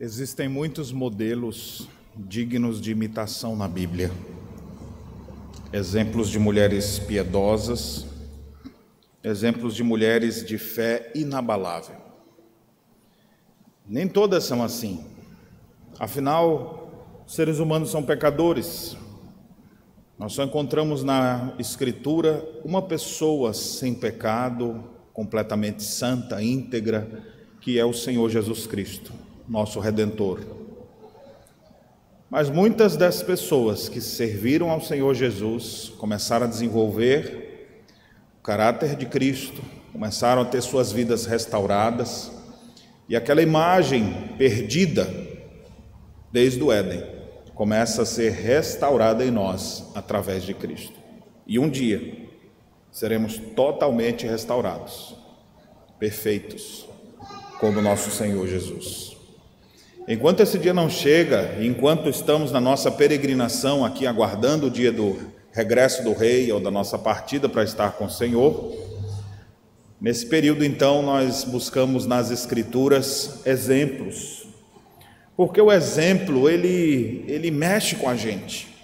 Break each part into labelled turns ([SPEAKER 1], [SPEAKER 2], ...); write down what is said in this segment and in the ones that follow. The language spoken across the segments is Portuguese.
[SPEAKER 1] Existem muitos modelos dignos de imitação na Bíblia. Exemplos de mulheres piedosas, exemplos de mulheres de fé inabalável. Nem todas são assim. Afinal, os seres humanos são pecadores. Nós só encontramos na Escritura uma pessoa sem pecado, completamente santa, íntegra, que é o Senhor Jesus Cristo, nosso Redentor. Mas muitas das pessoas que serviram ao Senhor Jesus começaram a desenvolver o caráter de Cristo, começaram a ter suas vidas restauradas, e aquela imagem perdida desde o Éden começa a ser restaurada em nós através de Cristo. E um dia seremos totalmente restaurados, perfeitos, como nosso Senhor Jesus. Enquanto esse dia não chega, enquanto estamos na nossa peregrinação aqui aguardando o dia do regresso do Rei ou da nossa partida para estar com o Senhor, nesse período então nós buscamos nas Escrituras exemplos, porque o exemplo ele mexe com a gente.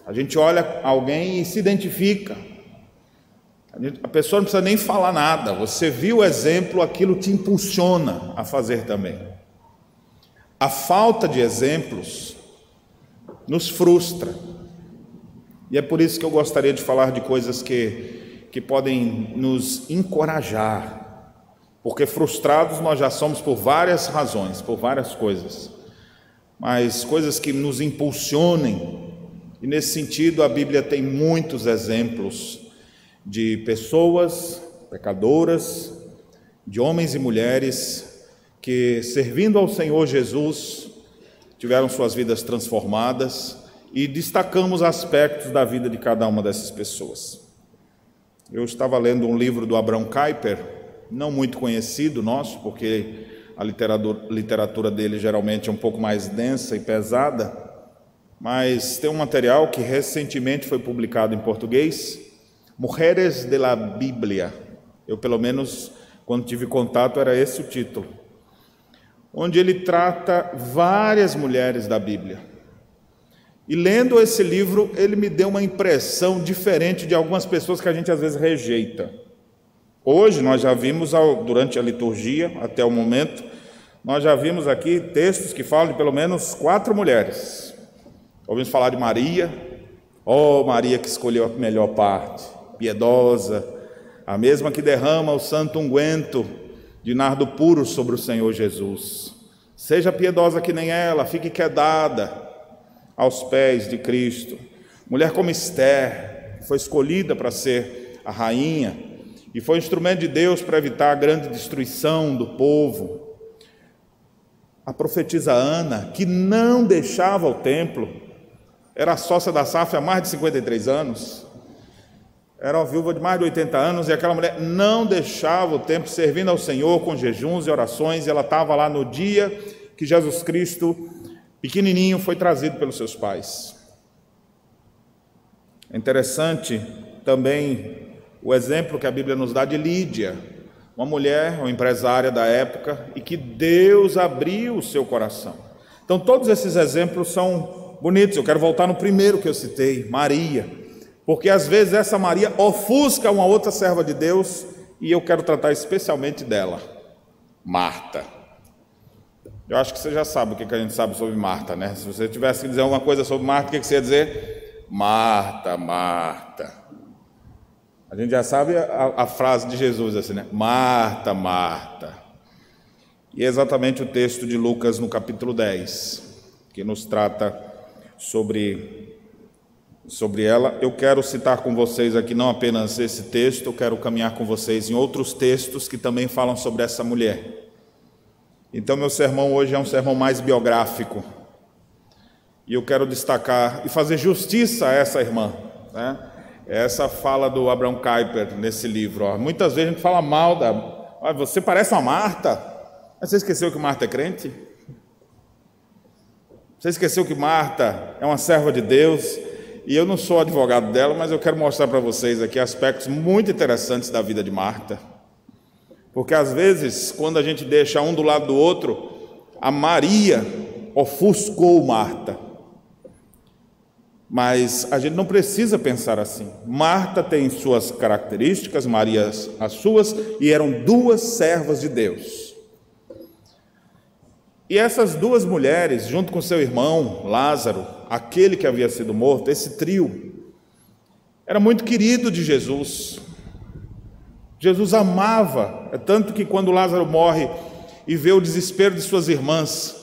[SPEAKER 1] A gente olha alguém e se identifica. A pessoa não precisa nem falar nada, você viu o exemplo, aquilo te impulsiona a fazer também. A falta de exemplos nos frustra, e é por isso que eu gostaria de falar de coisas que podem nos encorajar, porque frustrados nós já somos por várias razões, por várias coisas, mas coisas que nos impulsionem, e nesse sentido a Bíblia tem muitos exemplos de pessoas pecadoras, de homens e mulheres que, servindo ao Senhor Jesus, tiveram suas vidas transformadas, e destacamos aspectos da vida de cada uma dessas pessoas. Eu estava lendo um livro do Abraham Kuyper, não muito conhecido nosso, porque a literatura dele geralmente é um pouco mais densa e pesada, mas tem um material que recentemente foi publicado em português, Mujeres de la Biblia. Eu, pelo menos, quando tive contato, era esse o título, onde ele trata várias mulheres da Bíblia. E lendo esse livro, ele me deu uma impressão diferente de algumas pessoas que a gente às vezes rejeita. Hoje nós já vimos, durante a liturgia, até o momento, nós já vimos aqui textos que falam de pelo menos 4 mulheres. Ouvimos falar de Maria, Maria que escolheu a melhor parte, piedosa, a mesma que derrama o santo unguento de nardo puro sobre o Senhor Jesus. Seja piedosa que nem ela, fique quedada aos pés de Cristo. Mulher como Esther, que foi escolhida para ser a rainha, e foi instrumento de Deus para evitar a grande destruição do povo. A profetisa Ana, que não deixava o templo, era sócia da SAF há mais de 53 anos, era uma viúva de mais de 80 anos, e aquela mulher não deixava o templo, servindo ao Senhor com jejuns e orações, e ela estava lá no dia que Jesus Cristo, pequenininho, foi trazido pelos seus pais. É interessante também o exemplo que a Bíblia nos dá de Lídia, uma mulher, uma empresária da época, e que Deus abriu o seu coração. Então todos esses exemplos são bonitos. Eu quero voltar no primeiro que eu citei, Maria, porque às vezes essa Maria ofusca uma outra serva de Deus, e eu quero tratar especialmente dela, Marta. Eu acho que você já sabe o que a gente sabe sobre Marta, né? Se você tivesse que dizer alguma coisa sobre Marta, o que você ia dizer? Marta, Marta. A gente já sabe a frase de Jesus assim, né? Marta, Marta. E é exatamente o texto de Lucas no capítulo 10, que nos trata sobre ela. Eu quero citar com vocês aqui não apenas esse texto, eu quero caminhar com vocês em outros textos que também falam sobre essa mulher. Então meu sermão hoje é um sermão mais biográfico, e eu quero destacar e fazer justiça a essa irmã, né? Essa fala do Abraham Kuyper nesse livro. Muitas vezes a gente fala mal você parece uma Marta, mas você esqueceu que Marta é crente? Você esqueceu que Marta é uma serva de Deus? E eu não sou advogado dela, mas eu quero mostrar para vocês aqui aspectos muito interessantes da vida de Marta. Porque às vezes, quando a gente deixa um do lado do outro, a Maria ofuscou Marta. Mas a gente não precisa pensar assim. Marta tem suas características, Maria as suas, e eram duas servas de Deus. E essas duas mulheres, junto com seu irmão Lázaro, aquele que havia sido morto, esse trio, era muito querido de Jesus. Jesus amava, é tanto que quando Lázaro morre e vê o desespero de suas irmãs,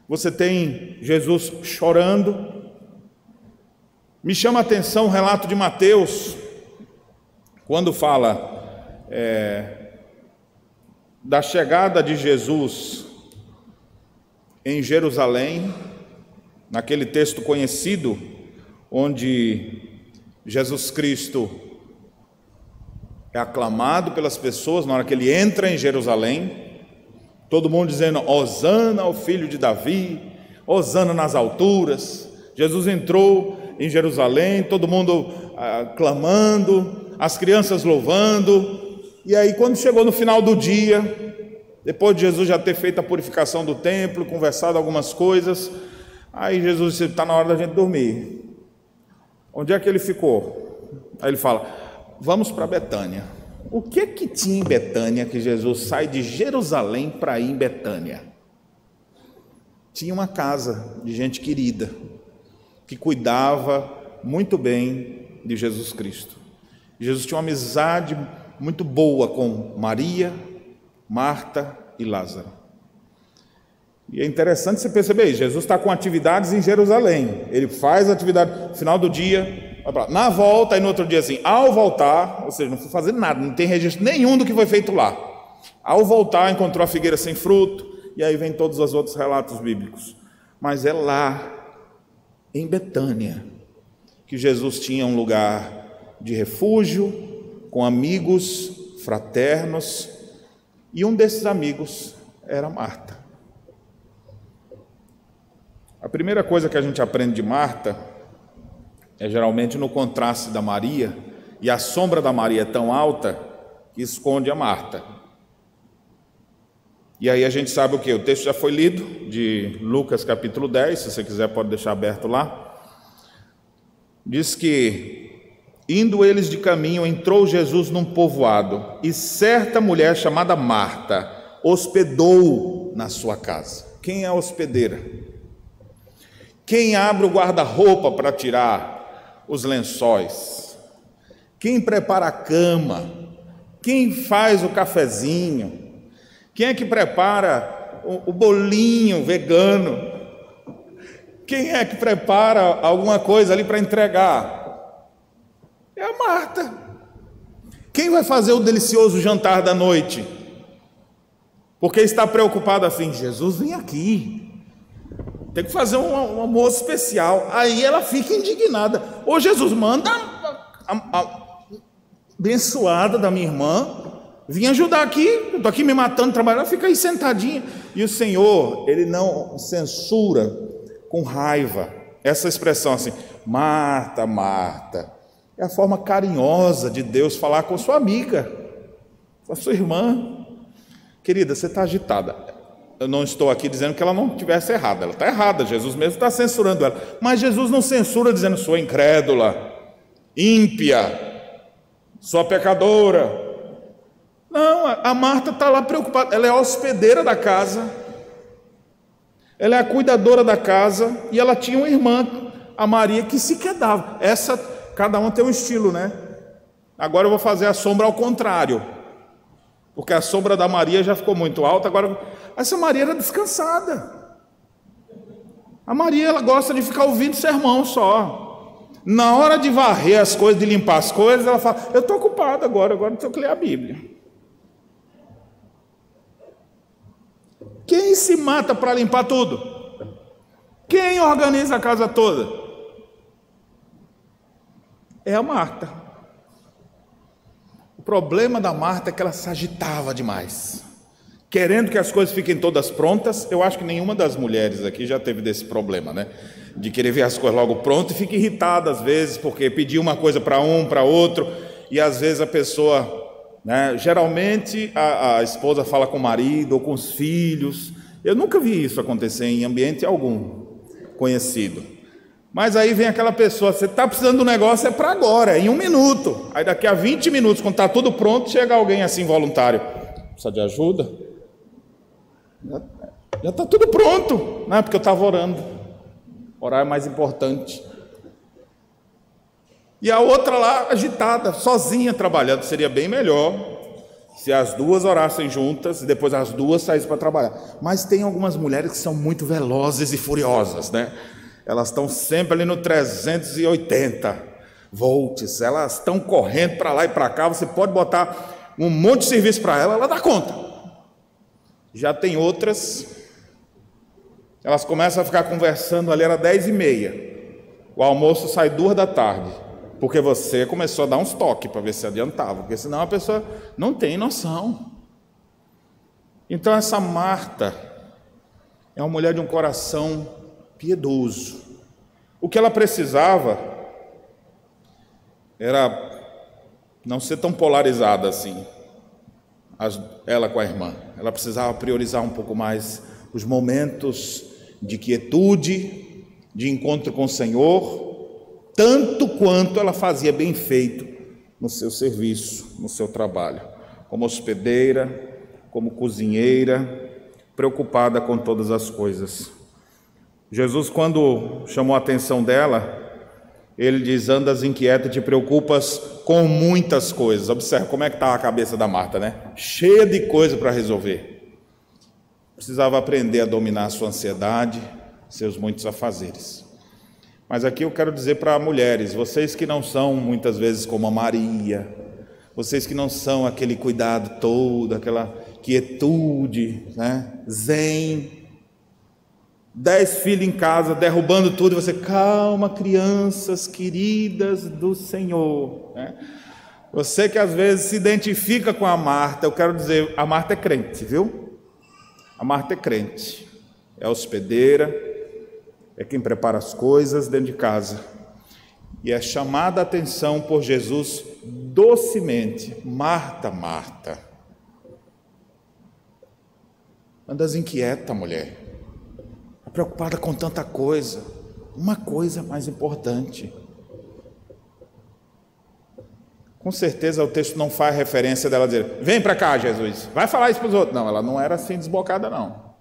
[SPEAKER 1] você tem Jesus chorando. Me chama a atenção o relato de Mateus, quando fala da chegada de Jesus em Jerusalém, naquele texto conhecido, onde Jesus Cristo é aclamado pelas pessoas, na hora que ele entra em Jerusalém, todo mundo dizendo: Hosana ao filho de Davi, Hosana nas alturas. Jesus entrou em Jerusalém, todo mundo clamando, as crianças louvando, e aí quando chegou no final do dia, depois de Jesus já ter feito a purificação do templo, conversado algumas coisas, aí Jesus disse: está na hora da gente dormir. Onde é que ele ficou? Aí ele fala: vamos para Betânia. O que tinha em Betânia que Jesus sai de Jerusalém para ir em Betânia? Tinha uma casa de gente querida, que cuidava muito bem de Jesus Cristo. Jesus tinha uma amizade muito boa com Maria, Marta e Lázaro. E é interessante você perceber isso. Jesus está com atividades em Jerusalém. Ele faz a atividade no final do dia, na volta, e no outro dia assim, ao voltar, ou seja, não foi fazer nada, não tem registro nenhum do que foi feito lá. Ao voltar, encontrou a figueira sem fruto, e aí vem todos os outros relatos bíblicos. Mas é lá, em Betânia, que Jesus tinha um lugar de refúgio, com amigos fraternos, e um desses amigos era Marta. A primeira coisa que a gente aprende de Marta é geralmente no contraste da Maria, e a sombra da Maria é tão alta que esconde a Marta. E aí a gente sabe o que? O texto já foi lido, de Lucas capítulo 10, se você quiser pode deixar aberto lá. Diz que, indo eles de caminho, entrou Jesus num povoado, e certa mulher chamada Marta hospedou na sua casa. Quem é a hospedeira? Quem abre o guarda-roupa para tirar os lençóis? Quem prepara a cama? Quem faz o cafezinho? Quem é que prepara o bolinho vegano? Quem é que prepara alguma coisa ali para entregar? É a Marta. Quem vai fazer o delicioso jantar da noite? Porque está preocupado assim: Jesus vem aqui, tem que fazer um almoço especial. Aí ela fica indignada: ô Jesus, manda a abençoada da minha irmã vim ajudar aqui, eu estou aqui me matando, trabalhando, fica aí sentadinha. E o Senhor, Ele não censura com raiva essa expressão assim: Marta, Marta. É a forma carinhosa de Deus falar com sua amiga, com a sua irmã. Querida, você está agitada. Eu não estou aqui dizendo que ela não estivesse errada, ela está errada, Jesus mesmo está censurando ela, mas Jesus não censura dizendo: sua incrédula, ímpia, sua pecadora. Não, a Marta está lá preocupada, ela é a hospedeira da casa, ela é a cuidadora da casa, e ela tinha uma irmã, a Maria, que se quedava. Essa, cada um tem um estilo, né? Agora eu vou fazer a sombra ao contrário, porque a sombra da Maria já ficou muito alta. Agora, essa Maria era descansada. A Maria, ela gosta de ficar ouvindo sermão só. Na hora de varrer as coisas, de limpar as coisas, ela fala: eu estou ocupada agora não tenho que ler a Bíblia. Quem se mata para limpar tudo? Quem organiza a casa toda? É a Marta. O problema da Marta é que ela se agitava demais, querendo que as coisas fiquem todas prontas. Eu acho que nenhuma das mulheres aqui já teve desse problema, né? De querer ver as coisas logo prontas e fica irritada às vezes, porque pediu uma coisa para um, para outro, e às vezes a pessoa, né, geralmente a esposa fala com o marido ou com os filhos, Eu nunca vi isso acontecer em ambiente algum conhecido. Mas aí vem aquela pessoa, você está precisando do negócio, é para agora, é em 1 minuto. Aí daqui a 20 minutos, quando está tudo pronto, chega alguém assim voluntário. Precisa de ajuda? Já está tudo pronto. Não é porque eu estava orando. Orar é mais importante. E a outra lá, agitada, sozinha trabalhando. Seria bem melhor se as duas orassem juntas e depois as duas saíssem para trabalhar. Mas tem algumas mulheres que são muito velozes e furiosas, né? Elas estão sempre ali no 380 volts, elas estão correndo para lá e para cá. Você pode botar um monte de serviço para ela, ela dá conta. Já tem outras, elas começam a ficar conversando ali, era 10h30, o almoço sai 2h, porque você começou a dar uns toques para ver se adiantava, porque senão a pessoa não tem noção. Então essa Marta é uma mulher de um coração piedoso. O que ela precisava era não ser tão polarizada assim, ela com a irmã. Ela precisava priorizar um pouco mais os momentos de quietude, de encontro com o Senhor, tanto quanto ela fazia bem feito no seu serviço, no seu trabalho, como hospedeira, como cozinheira, preocupada com todas as coisas. Jesus, quando chamou a atenção dela, ele diz: andas inquieta e te preocupas com muitas coisas. Observe como é que está a cabeça da Marta, né? Cheia de coisa para resolver. Precisava aprender a dominar a sua ansiedade, seus muitos afazeres. Mas aqui eu quero dizer para mulheres, vocês que não são muitas vezes como a Maria, vocês que não são aquele cuidado todo, aquela quietude, né? Zen, 10 filhos em casa, derrubando tudo, e você, calma, crianças queridas do Senhor, né? Você que às vezes se identifica com a Marta, eu quero dizer, a Marta é crente, viu? A Marta é crente, é hospedeira, é quem prepara as coisas dentro de casa, e é chamada a atenção por Jesus docemente: Marta, Marta, andas inquieta, mulher, preocupada com tanta coisa, uma coisa mais importante. Com certeza o texto não faz referência dela dizer: vem para cá, Jesus, vai falar isso para os outros. Não, ela não era assim desbocada, não.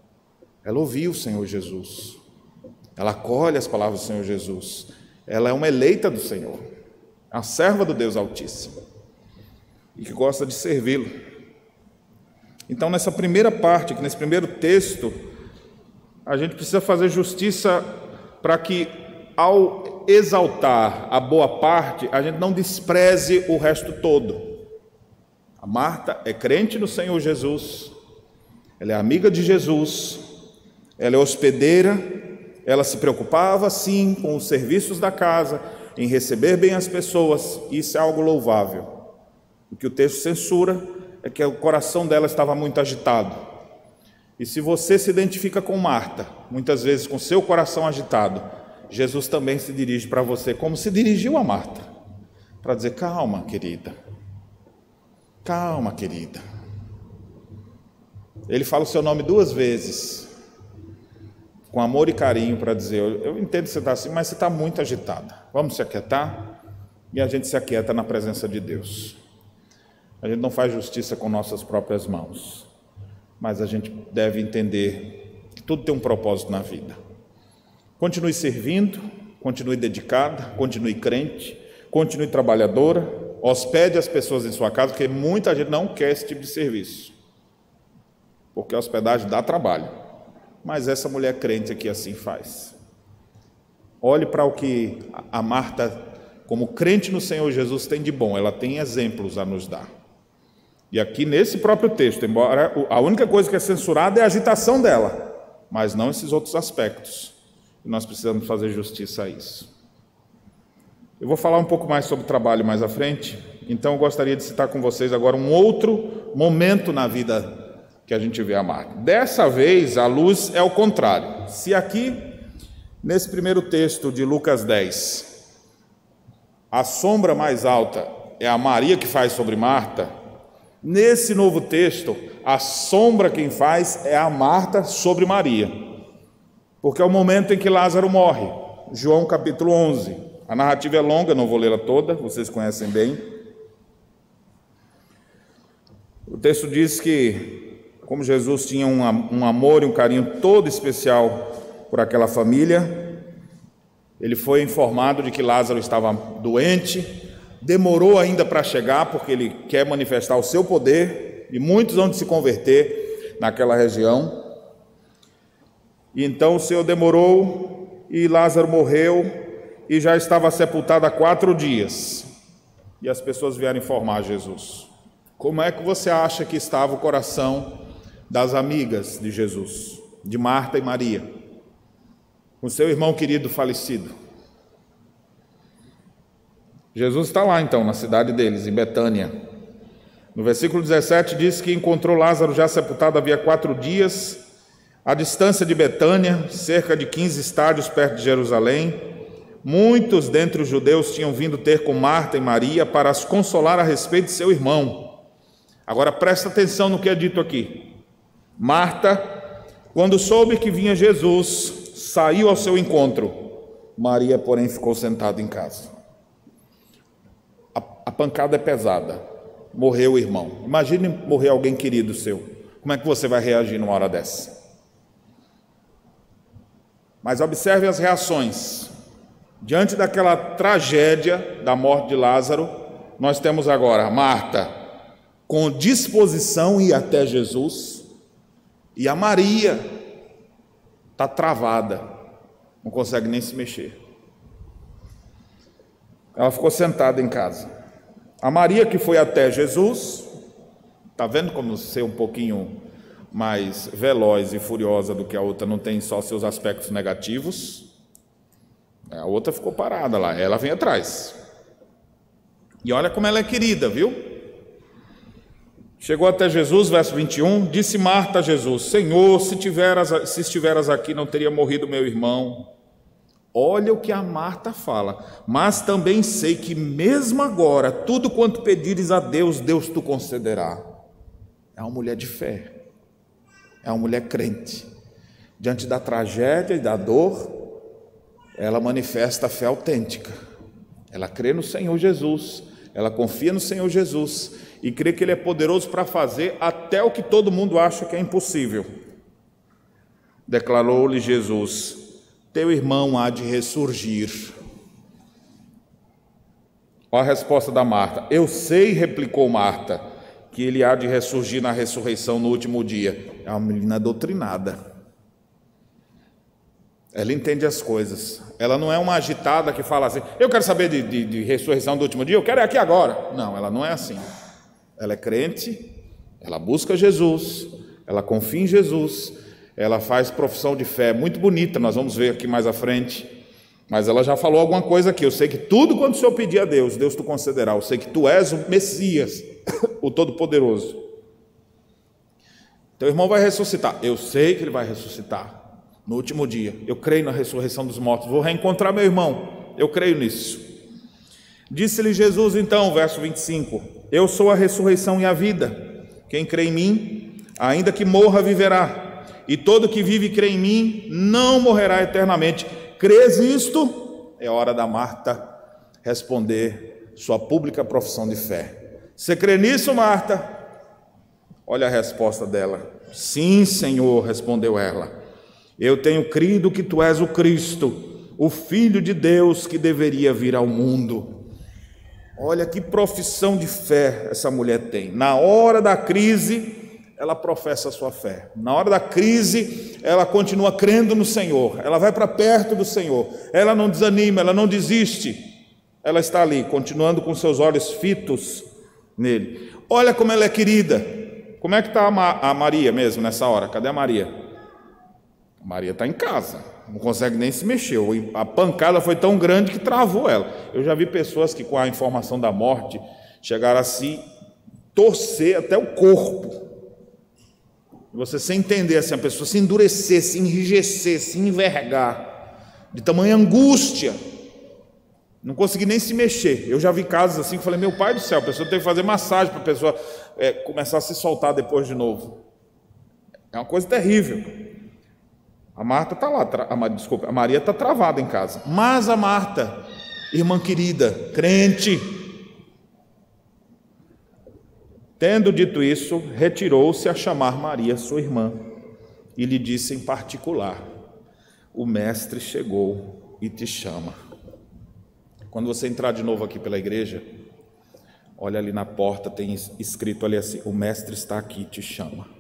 [SPEAKER 1] Ela ouvia o Senhor Jesus, ela acolhe as palavras do Senhor Jesus, ela é uma eleita do Senhor, a serva do Deus Altíssimo, e que gosta de servi-lo. Então, nessa primeira parte, nesse primeiro texto, a gente precisa fazer justiça para que, ao exaltar a boa parte, a gente não despreze o resto todo. A Marta é crente no Senhor Jesus, ela é amiga de Jesus, ela é hospedeira, ela se preocupava sim com os serviços da casa, em receber bem as pessoas, isso é algo louvável. O que o texto censura é que o coração dela estava muito agitado. E se você se identifica com Marta, muitas vezes com seu coração agitado, Jesus também se dirige para você como se dirigiu a Marta, para dizer: calma, querida, calma, querida. Ele fala o seu nome 2 vezes, com amor e carinho, para dizer: eu entendo que você está assim, mas você está muito agitada, vamos se aquietar. E a gente se aquieta na presença de Deus. A gente não faz justiça com nossas próprias mãos, mas a gente deve entender que tudo tem um propósito na vida. Continue servindo, continue dedicada, continue crente, continue trabalhadora, hospede as pessoas em sua casa, porque muita gente não quer esse tipo de serviço, porque a hospedagem dá trabalho, mas essa mulher crente aqui assim faz. Olhe para o que a Marta, como crente no Senhor Jesus, tem de bom. Ela tem exemplos a nos dar. E aqui nesse próprio texto, embora a única coisa que é censurada é a agitação dela, mas não esses outros aspectos. E nós precisamos fazer justiça a isso. Eu vou falar um pouco mais sobre trabalho mais à frente, então eu gostaria de citar com vocês agora um outro momento na vida que a gente vê a Marta. Dessa vez, a luz é o contrário. Se aqui, nesse primeiro texto de Lucas 10, a sombra mais alta é a Maria que faz sobre Marta, Nesse novo texto, a sombra quem faz é a Marta sobre Maria, porque é o momento em que Lázaro morre. João capítulo 11. A narrativa é longa, não vou lê-la toda, vocês conhecem bem. O texto diz que, como Jesus tinha um amor e um carinho todo especial por aquela família, ele foi informado de que Lázaro estava doente, demorou ainda para chegar, porque ele quer manifestar o seu poder, e muitos vão se converter naquela região. E então o Senhor demorou, e Lázaro morreu, e já estava sepultado há 4 dias. E as pessoas vieram informar Jesus. Como é que você acha que estava o coração das amigas de Jesus, de Marta e Maria, com seu irmão querido falecido? Jesus está lá então, na cidade deles, em Betânia. No versículo 17 diz que encontrou Lázaro já sepultado havia 4 dias, à distância de Betânia, cerca de 15 estádios perto de Jerusalém. Muitos dentre os judeus tinham vindo ter com Marta e Maria para as consolar a respeito de seu irmão. Agora presta atenção no que é dito aqui. Marta, quando soube que vinha Jesus, saiu ao seu encontro. Maria, porém, ficou sentada em casa. A pancada é pesada. Morreu o irmão. Imagine morrer alguém querido seu. Como é que você vai reagir numa hora dessa? Mas observe as reações. Diante daquela tragédia da morte de Lázaro, nós temos agora Marta com disposição em ir até Jesus, e a Maria está travada, não consegue nem se mexer. Ela ficou sentada em casa. A Maria que foi até Jesus, está vendo como ser um pouquinho mais veloz e furiosa do que a outra não tem só seus aspectos negativos? A outra ficou parada lá, ela vem atrás. E olha como ela é querida, viu? Chegou até Jesus, verso 21, disse Marta a Jesus: Senhor, se estiveras aqui, não teria morrido meu irmão. Olha o que a Marta fala. Mas também sei que mesmo agora, tudo quanto pedires a Deus, Deus te concederá. É uma mulher de fé, é uma mulher crente. Diante da tragédia e da dor, ela manifesta a fé autêntica. Ela crê no Senhor Jesus, ela confia no Senhor Jesus e crê que Ele é poderoso para fazer até o que todo mundo acha que é impossível. Declarou-lhe Jesus: teu irmão há de ressurgir. Olha a resposta da Marta. Eu sei, replicou Marta, que ele há de ressurgir na ressurreição no último dia. É uma menina doutrinada. Ela entende as coisas. Ela não é uma agitada que fala assim: eu quero saber de ressurreição do último dia, eu quero é aqui agora. Não, ela não é assim. Ela é crente, ela busca Jesus, ela confia em Jesus, ela faz profissão de fé muito bonita, nós vamos ver aqui mais à frente. Mas ela já falou alguma coisa aqui: eu sei que tudo quanto o Senhor pedir a Deus, Deus te concederá. Eu sei que tu és o Messias, o Todo-Poderoso. Teu irmão vai ressuscitar. Eu sei que ele vai ressuscitar no último dia. Eu creio na ressurreição dos mortos. Vou reencontrar meu irmão. Eu creio nisso. Disse-lhe Jesus então, verso 25: eu sou a ressurreição e a vida. Quem crê em mim, ainda que morra, viverá. E todo que vive e crê em mim, não morrerá eternamente. Crês isto? É hora da Marta responder sua pública profissão de fé. Você crê nisso, Marta? Olha a resposta dela. Sim, Senhor, respondeu ela. Eu tenho crido que tu és o Cristo, o Filho de Deus que deveria vir ao mundo. Olha que profissão de fé essa mulher tem. Na hora da crise, ela professa a sua fé. Na hora da crise, ela continua crendo no Senhor. Ela vai para perto do Senhor. Ela não desanima, ela não desiste. Ela está ali, continuando com seus olhos fitos nele. Olha como ela é querida. Como é que está a Maria mesmo nessa hora? Cadê a Maria? A Maria está em casa, não consegue nem se mexer. A pancada foi tão grande que travou ela. Eu já vi pessoas que com a informação da morte chegaram a se torcer até o corpo. Você sem entender assim, a pessoa se endurecer, se enrijecer, se envergar, de tamanha angústia. Não consegui nem se mexer. Eu já vi casos assim que falei, meu pai do céu, a pessoa tem que fazer massagem para a pessoa começar a se soltar depois de novo. É uma coisa terrível. A Marta está lá, a Maria está travada em casa. Mas a Marta, irmã querida, crente, tendo dito isso, retirou-se a chamar Maria, sua irmã, e lhe disse em particular: o mestre chegou e te chama. Quando você entrar de novo aqui pela igreja, olha ali na porta, tem escrito ali assim: o mestre está aqui e te chama.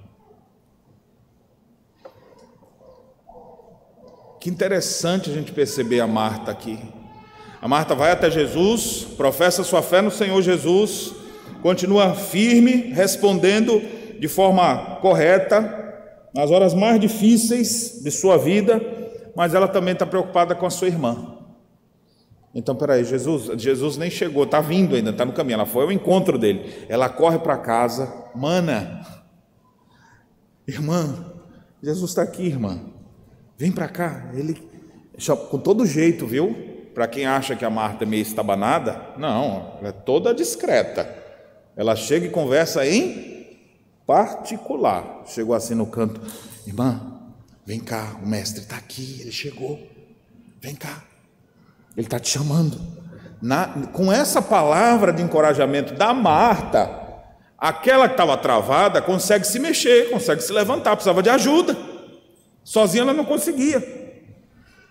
[SPEAKER 1] Que interessante a gente perceber a Marta aqui. A Marta vai até Jesus, professa sua fé no Senhor Jesus, continua firme, respondendo de forma correta nas horas mais difíceis de sua vida, mas ela também está preocupada com a sua irmã. Então, peraí, Jesus nem chegou, está vindo ainda, está no caminho, ela foi ao encontro dele. Ela corre para casa: mana, irmã, Jesus está aqui, irmã, vem para cá. Ele, com todo jeito, viu? Para quem acha que a Marta é meio estabanada, não, ela é toda discreta. Ela chega e conversa em particular. Chegou assim no canto: irmã, vem cá, o mestre está aqui, ele chegou, vem cá, ele está te chamando. Com essa palavra de encorajamento da Marta, aquela que estava travada consegue se mexer, consegue se levantar, precisava de ajuda, sozinha ela não conseguia.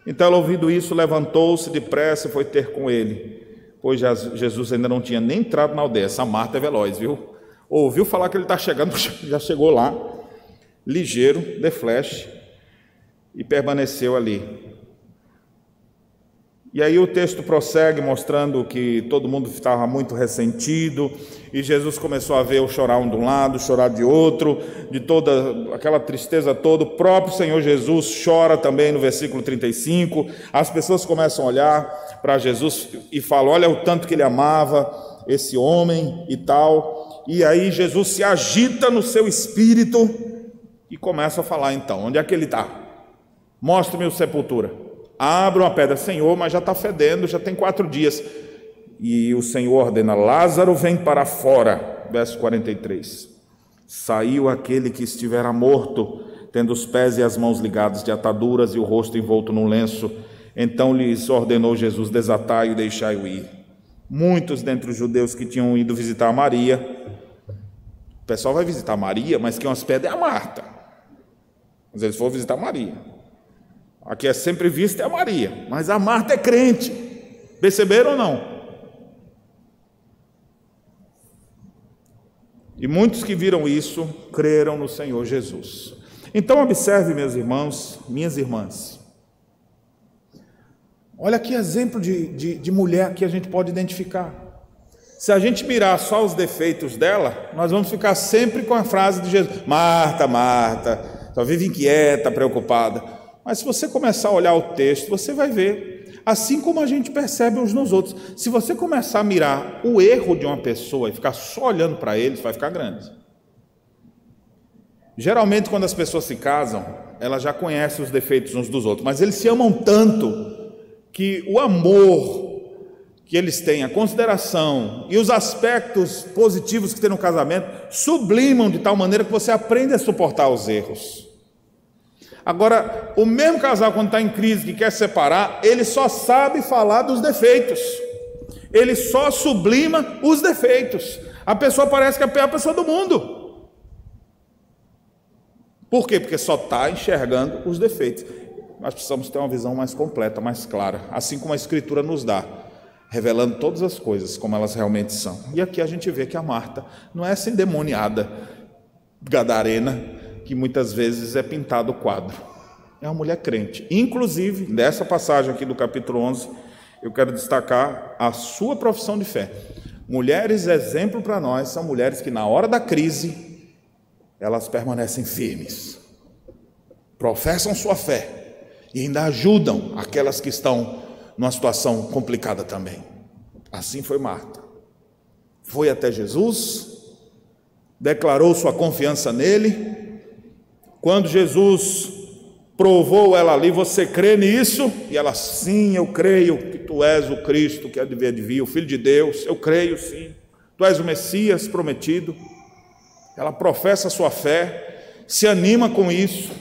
[SPEAKER 1] Então ela, ouvindo isso, levantou-se depressa e foi ter com ele, pois Jesus ainda não tinha nem entrado na aldeia. Essa Marta é veloz, viu? Ouviu falar que ele está chegando, já chegou lá, ligeiro, de flash, e permaneceu ali. E aí o texto prossegue mostrando que todo mundo estava muito ressentido, e Jesus começou a ver o chorar um de um lado, chorar de outro, de toda aquela tristeza toda. O próprio Senhor Jesus chora também no versículo 35, as pessoas começam a olhar para Jesus e falam: olha o tanto que ele amava esse homem e tal. E aí Jesus se agita no seu espírito e começa a falar: então, onde é que ele está? Mostre-me a sepultura. Abre uma pedra. Senhor, mas já está fedendo, já tem 4 dias. E o Senhor ordena: Lázaro, vem para fora. Verso 43. Saiu aquele que estivera morto, tendo os pés e as mãos ligados de ataduras e o rosto envolto num lenço. Então lhes ordenou Jesus: desatai-o e deixai-o ir. Muitos dentre os judeus que tinham ido visitar Maria, o pessoal vai visitar Maria, mas quem hospeda é a Marta. Mas eles foram visitar Maria. A que é sempre vista é a Maria, mas a Marta é crente. Perceberam ou não? E muitos que viram isso creram no Senhor Jesus. Então observe, meus irmãos, minhas irmãs. Olha que exemplo de mulher que a gente pode identificar. Se a gente mirar só os defeitos dela, nós vamos ficar sempre com a frase de Jesus: Marta, Marta, só vive inquieta, preocupada. Mas se você começar a olhar o texto, você vai ver, assim como a gente percebe uns nos outros. Se você começar a mirar o erro de uma pessoa e ficar só olhando para eles, vai ficar grande. Geralmente, quando as pessoas se casam, elas já conhecem os defeitos uns dos outros, mas eles se amam tanto que o amor que eles têm, a consideração e os aspectos positivos que tem no casamento sublimam de tal maneira que você aprende a suportar os erros. Agora, o mesmo casal, quando está em crise, que quer separar, ele só sabe falar dos defeitos, ele só sublima os defeitos. A pessoa parece que é a pior pessoa do mundo. Por quê? Porque só está enxergando os defeitos. Nós precisamos ter uma visão mais completa, mais clara, assim como a Escritura nos dá, revelando todas as coisas como elas realmente são. E aqui a gente vê que a Marta não é essa endemoniada gadarena que muitas vezes é pintado o quadro. É uma mulher crente. Inclusive, nessa passagem aqui do capítulo 11, eu quero destacar a sua profissão de fé. Mulheres exemplo para nós são mulheres que na hora da crise, elas permanecem firmes, professam sua fé e ainda ajudam aquelas que estão numa situação complicada também. Assim foi Marta. Foi até Jesus, declarou sua confiança nele. Quando Jesus provou ela ali: você crê nisso? E ela: sim, eu creio que tu és o Cristo que há de vir, o Filho de Deus, eu creio sim, tu és o Messias prometido. Ela professa a sua fé, se anima com isso,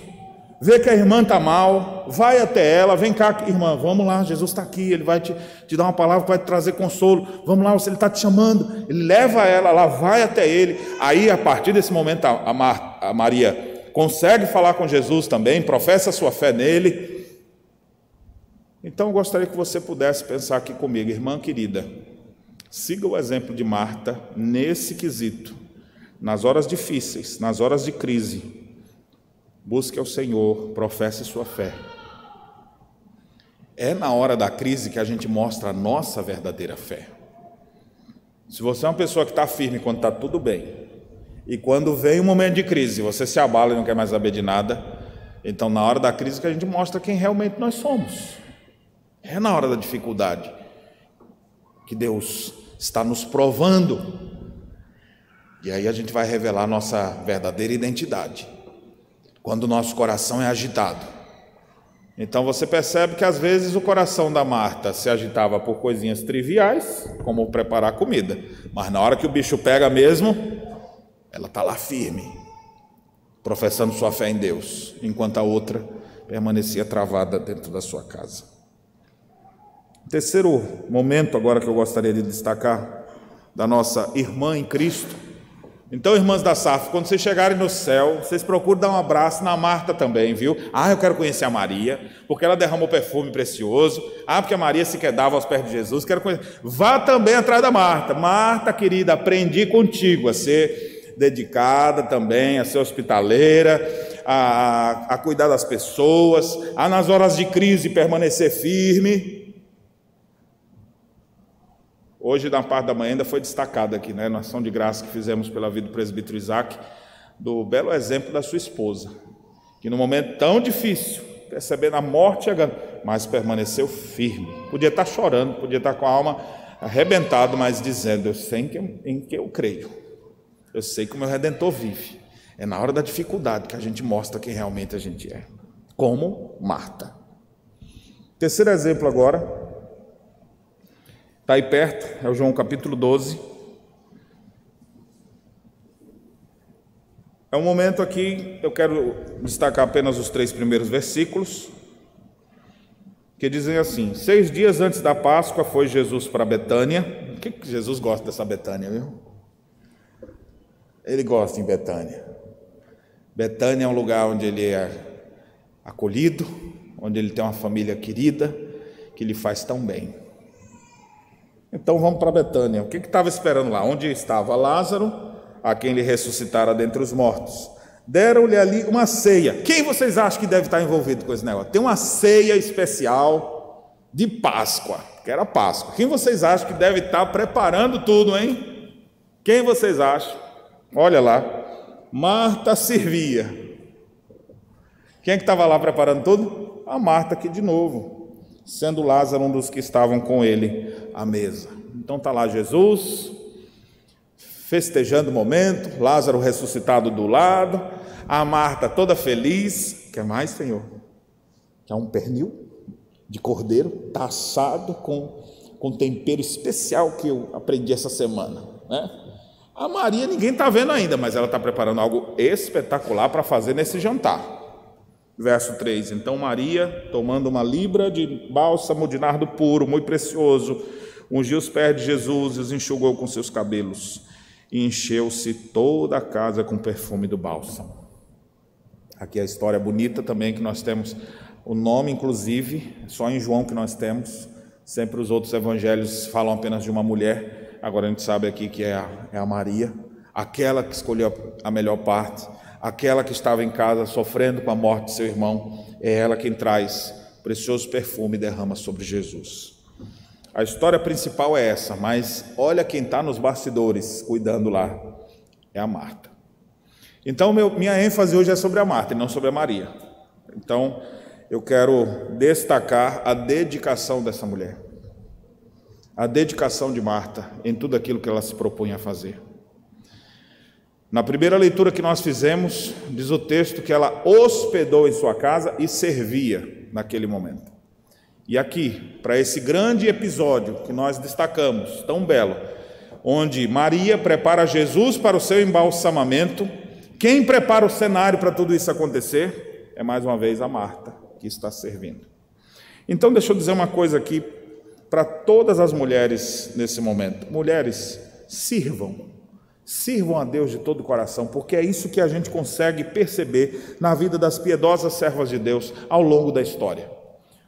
[SPEAKER 1] vê que a irmã está mal, vai até ela: vem cá, irmã, vamos lá, Jesus está aqui, ele vai te dar uma palavra, vai te trazer consolo, vamos lá, ele está te chamando. Ele leva ela, ela vai até ele. Aí, a partir desse momento, a Maria consegue falar com Jesus também, professa a sua fé nele. Então, eu gostaria que você pudesse pensar aqui comigo: irmã querida, siga o exemplo de Marta nesse quesito. Nas horas difíceis, nas horas de crise, busque ao Senhor, professe sua fé. É na hora da crise que a gente mostra a nossa verdadeira fé. Se você é uma pessoa que está firme quando está tudo bem, e quando vem um momento de crise, você se abala e não quer mais saber de nada, então na hora da crise que a gente mostra quem realmente nós somos. É na hora da dificuldade que Deus está nos provando, e aí a gente vai revelar a nossa verdadeira identidade, quando o nosso coração é agitado. Então você percebe que às vezes o coração da Marta se agitava por coisinhas triviais, como preparar comida, mas na hora que o bicho pega mesmo, ela está lá firme, professando sua fé em Deus, enquanto a outra permanecia travada dentro da sua casa. Terceiro momento agora que eu gostaria de destacar da nossa irmã em Cristo. Então, irmãs da SAF, quando vocês chegarem no céu, vocês procuram dar um abraço na Marta também, viu? Eu quero conhecer a Maria, porque ela derramou perfume precioso. Porque a Maria se quedava aos pés de Jesus, quero conhecer. Vá também atrás da Marta. Marta, querida, aprendi contigo a ser dedicada também, a ser hospitaleira, a cuidar das pessoas, a nas horas de crise permanecer firme. Hoje, na parte da manhã, ainda foi destacado aqui, na ação de graça que fizemos pela vida do presbítero Isaac, do belo exemplo da sua esposa, que no momento tão difícil, percebendo a morte chegando, mas permaneceu firme. Podia estar chorando, podia estar com a alma arrebentada, mas dizendo: eu sei em que eu creio, eu sei que o meu Redentor vive. É na hora da dificuldade que a gente mostra quem realmente a gente é, como Marta. Terceiro exemplo agora, está aí perto, é o João capítulo 12. É um momento aqui, eu quero destacar apenas os 3 primeiros versículos, que dizem assim: 6 dias antes da Páscoa foi Jesus para Betânia. O que Jesus gosta dessa Betânia, viu? Ele gosta em Betânia. Betânia é um lugar onde ele é acolhido, onde ele tem uma família querida, que lhe faz tão bem. Então vamos para Betânia. O que estava esperando lá? Onde estava Lázaro, a quem ele ressuscitara dentre os mortos. Deram-lhe ali uma ceia. Quem vocês acham que deve estar envolvido com esse negócio? Tem uma ceia especial de Páscoa, que era Páscoa. Quem vocês acham que deve estar preparando tudo, hein? Quem vocês acham? Olha lá, Marta servia. Quem é que estava lá preparando tudo? A Marta aqui de novo, sendo Lázaro um dos que estavam com ele à mesa. Então está lá Jesus, festejando o momento, Lázaro ressuscitado do lado, a Marta toda feliz. Quer mais, Senhor? Quer um pernil de cordeiro, tá assado com tempero especial que eu aprendi essa semana, né? A Maria ninguém está vendo ainda, mas ela está preparando algo espetacular para fazer nesse jantar. Verso 3, então Maria, tomando uma libra de bálsamo de nardo puro, muito precioso, ungiu os pés de Jesus e os enxugou com seus cabelos, e encheu-se toda a casa com o perfume do bálsamo. Aqui a história bonita também, que nós temos o nome, inclusive, só em João que nós temos, sempre os outros evangelhos falam apenas de uma mulher, agora a gente sabe aqui que é a Maria, aquela que escolheu a melhor parte, aquela que estava em casa sofrendo com a morte de seu irmão, é ela quem traz precioso perfume e derrama sobre Jesus. A história principal é essa, mas olha quem está nos bastidores cuidando lá, é a Marta. Então minha ênfase hoje é sobre a Marta e não sobre a Maria. Então eu quero destacar a dedicação dessa mulher, a dedicação de Marta em tudo aquilo que ela se propunha a fazer. Na primeira leitura que nós fizemos, diz o texto que ela hospedou em sua casa e servia naquele momento. E aqui, para esse grande episódio que nós destacamos, tão belo, onde Maria prepara Jesus para o seu embalsamamento, quem prepara o cenário para tudo isso acontecer é mais uma vez a Marta, que está servindo. Então deixa eu dizer uma coisa aqui para todas as mulheres nesse momento. Mulheres, sirvam a Deus de todo o coração, porque é isso que a gente consegue perceber na vida das piedosas servas de Deus ao longo da história.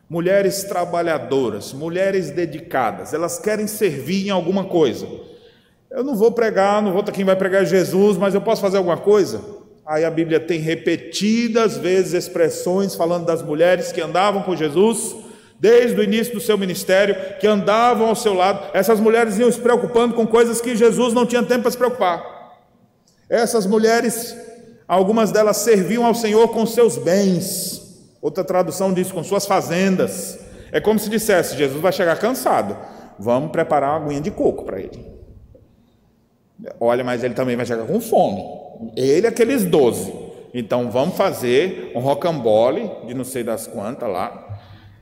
[SPEAKER 1] Mulheres trabalhadoras, mulheres dedicadas, elas querem servir em alguma coisa. Eu não vou pregar, quem vai pregar é Jesus, mas eu posso fazer alguma coisa? Aí a Bíblia tem repetidas vezes expressões falando das mulheres que andavam com Jesus, desde o início do seu ministério, que andavam ao seu lado. Essas mulheres iam se preocupando com coisas que Jesus não tinha tempo para se preocupar. Essas mulheres, algumas delas serviam ao Senhor com seus bens. Outra tradução diz com suas fazendas. É como se dissesse, Jesus vai chegar cansado, vamos preparar uma aguinha de coco para ele. Olha, mas ele também vai chegar com fome. Ele, aqueles 12. Então vamos fazer um rocambole de não sei das quantas lá.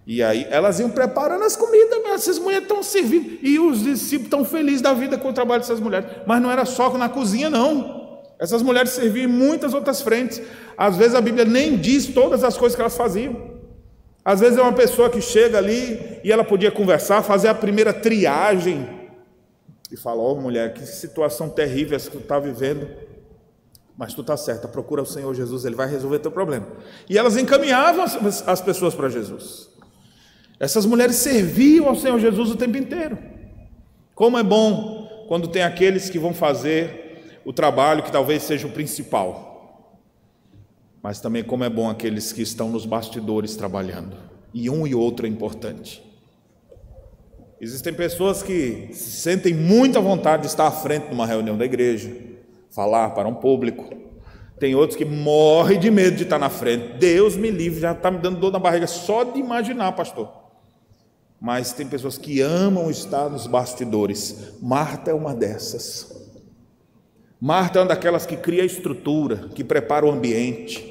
[SPEAKER 1] E aí elas iam preparando as comidas, essas mulheres estão servindo. E os discípulos estão felizes da vida com o trabalho dessas mulheres. Mas não era só na cozinha, não. Essas mulheres serviam em muitas outras frentes. Às vezes a Bíblia nem diz todas as coisas que elas faziam. Às vezes é uma pessoa que chega ali e ela podia conversar, fazer a primeira triagem. E fala, ó mulher, que situação terrível essa que tu está vivendo. Mas tu está certa, procura o Senhor Jesus, Ele vai resolver teu problema. E elas encaminhavam as pessoas para Jesus. Essas mulheres serviam ao Senhor Jesus o tempo inteiro. Como é bom quando tem aqueles que vão fazer o trabalho que talvez seja o principal. Mas também como é bom aqueles que estão nos bastidores trabalhando. E um e outro é importante. Existem pessoas que se sentem muita vontade de estar à frente de uma reunião da igreja, falar para um público. Tem outros que morrem de medo de estar na frente. Deus me livre, já está me dando dor na barriga só de imaginar, pastor. Mas tem pessoas que amam estar nos bastidores. Marta é uma dessas. Marta é uma daquelas que cria a estrutura, que prepara o ambiente,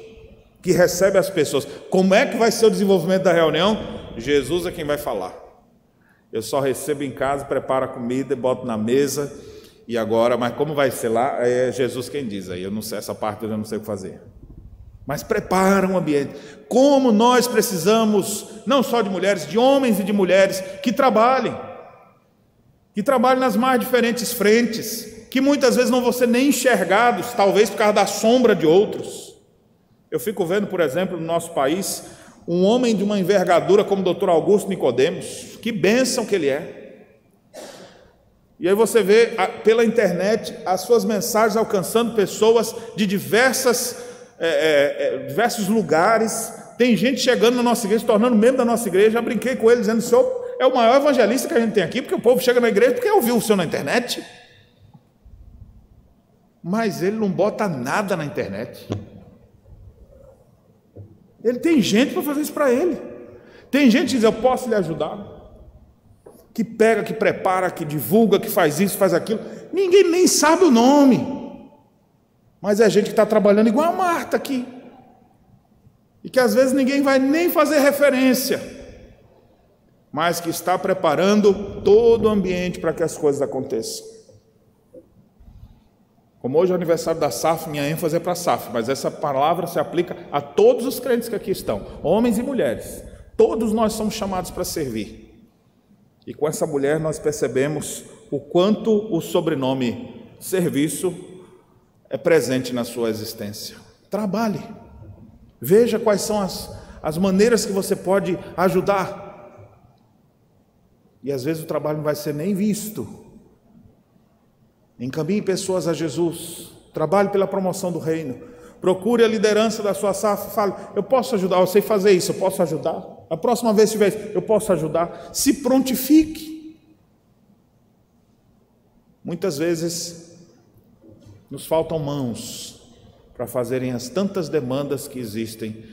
[SPEAKER 1] que recebe as pessoas. Como é que vai ser o desenvolvimento da reunião? Jesus é quem vai falar. Eu só recebo em casa, preparo a comida e boto na mesa. E agora, mas como vai ser lá? É Jesus quem diz. Aí eu não sei, essa parte eu não sei o que fazer. Mas prepara um ambiente. Como nós precisamos, não só de mulheres, de homens e de mulheres que trabalhem nas mais diferentes frentes, que muitas vezes não vão ser nem enxergados, talvez por causa da sombra de outros. Eu fico vendo, por exemplo, no nosso país, um homem de uma envergadura como o Dr. Augusto Nicodemos, que bênção que ele é. E aí você vê pela internet as suas mensagens alcançando pessoas de diversos lugares. Tem gente chegando na nossa igreja, se tornando membro da nossa igreja. Já brinquei com ele dizendo, o senhor é o maior evangelista que a gente tem aqui, porque o povo chega na igreja porque ouviu o senhor na internet. Mas ele não bota nada na internet. Ele tem gente para fazer isso para ele. Tem gente que diz, eu posso lhe ajudar. Que pega, que prepara, que divulga, que faz isso, faz aquilo. Ninguém nem sabe o nome. Mas é gente que está trabalhando igual a Marta aqui. E que às vezes ninguém vai nem fazer referência. Mas que está preparando todo o ambiente para que as coisas aconteçam. Como hoje é o aniversário da SAF, minha ênfase é para a SAF, mas essa palavra se aplica a todos os crentes que aqui estão, homens e mulheres. Todos nós somos chamados para servir. E com essa mulher nós percebemos o quanto o sobrenome serviço é presente na sua existência. Trabalhe. Veja quais são as maneiras que você pode ajudar. E às vezes o trabalho não vai ser nem visto. Encaminhe pessoas a Jesus, trabalhe pela promoção do reino, procure a liderança da sua SAF, fale, eu posso ajudar, eu sei fazer isso, eu posso ajudar, a próxima vez que tiver isso, eu posso ajudar, se prontifique. Muitas vezes nos faltam mãos para fazerem as tantas demandas que existem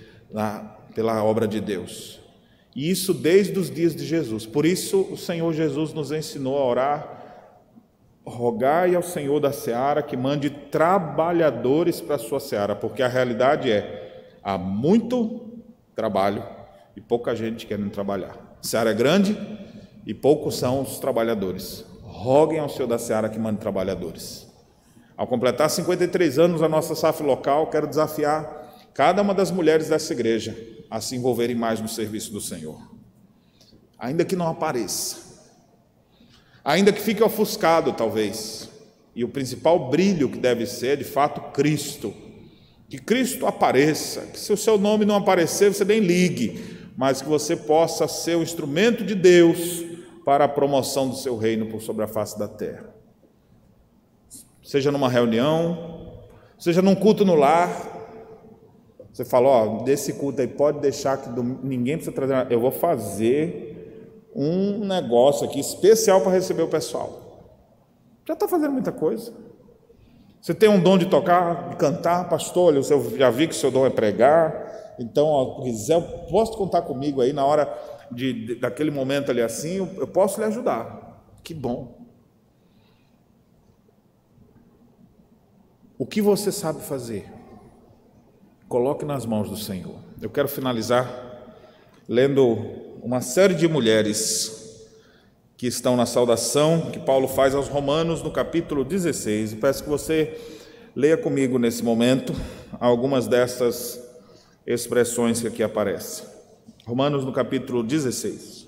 [SPEAKER 1] pela obra de Deus, e isso desde os dias de Jesus. Por isso o Senhor Jesus nos ensinou a orar rogai ao Senhor da seara que mande trabalhadores para a sua seara, porque a realidade há muito trabalho e pouca gente querendo trabalhar. A seara é grande e poucos são os trabalhadores. Roguem ao Senhor da seara que mande trabalhadores. Ao completar 53 anos a nossa SAF local, quero desafiar cada uma das mulheres dessa igreja a se envolverem mais no serviço do Senhor. Ainda que não apareça, ainda que fique ofuscado talvez, e o principal brilho que deve ser, de fato, Cristo. Que Cristo apareça, que se o seu nome não aparecer, você nem ligue, mas que você possa ser o instrumento de Deus para a promoção do seu reino por sobre a face da terra. Seja numa reunião, seja num culto no lar, você fala, desse culto aí pode deixar que ninguém precisa trazer nada. Eu vou fazer um negócio aqui especial para receber o pessoal. Já está fazendo muita coisa. Você tem um dom de tocar, de cantar, pastor, eu já vi que o seu dom é pregar, então, se quiser, posso contar comigo aí na hora daquele momento ali assim, eu posso lhe ajudar. Que bom. O que você sabe fazer? Coloque nas mãos do Senhor. Eu quero finalizar lendo uma série de mulheres que estão na saudação que Paulo faz aos Romanos no capítulo 16. Eu peço que você leia comigo nesse momento algumas dessas expressões que aqui aparecem. Romanos no capítulo 16.